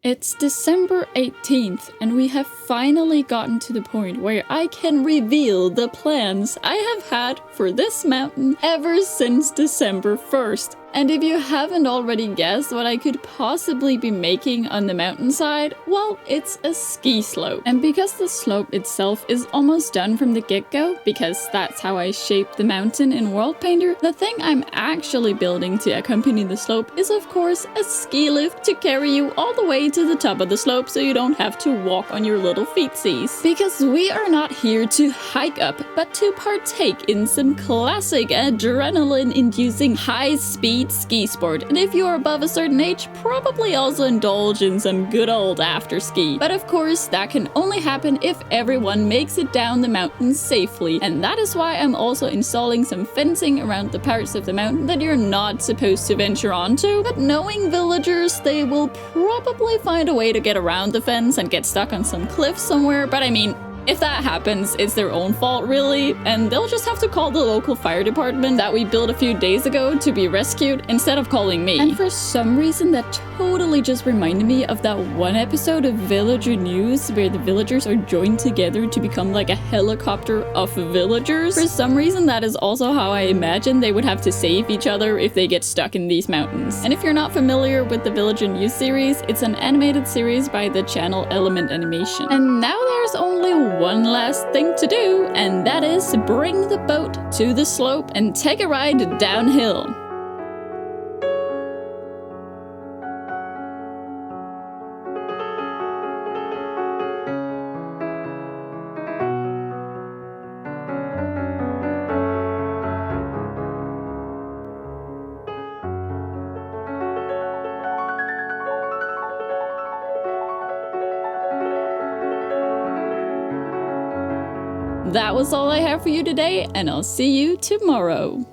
It's December 18th, and we have finally gotten to the point where I can reveal the plans I have had for this mountain ever since December 1st. And if you haven't already guessed what I could possibly be making on the mountainside, well, it's a ski slope. And because the slope itself is almost done from the get-go, because that's how I shaped the mountain in World Painter, the thing I'm actually building to accompany the slope is of course a ski lift to carry you all the way to the top of the slope so you don't have to walk on your little feetsies. Because we are not here to hike up, but to partake in some classic adrenaline-inducing high-speed ski sport, and if you're above a certain age, probably also indulge in some good old after ski. But of course, that can only happen if everyone makes it down the mountain safely, and that is why I'm also installing some fencing around the parts of the mountain that you're not supposed to venture onto. But knowing villagers, they will probably find a way to get around the fence and get stuck on some cliff somewhere, but I mean, if that happens, it's their own fault really, and they'll just have to call the local fire department that we built a few days ago to be rescued instead of calling me. And for some reason that totally just reminded me of that one episode of Villager News where the villagers are joined together to become like a helicopter of villagers. For some reason that is also how I imagine they would have to save each other if they get stuck in these mountains. And if you're not familiar with the Villager News series, it's an animated series by the channel Element Animation. And now there's only one last thing to do, and that is bring the boat to the slope and take a ride downhill. That was all I have for you today, and I'll see you tomorrow.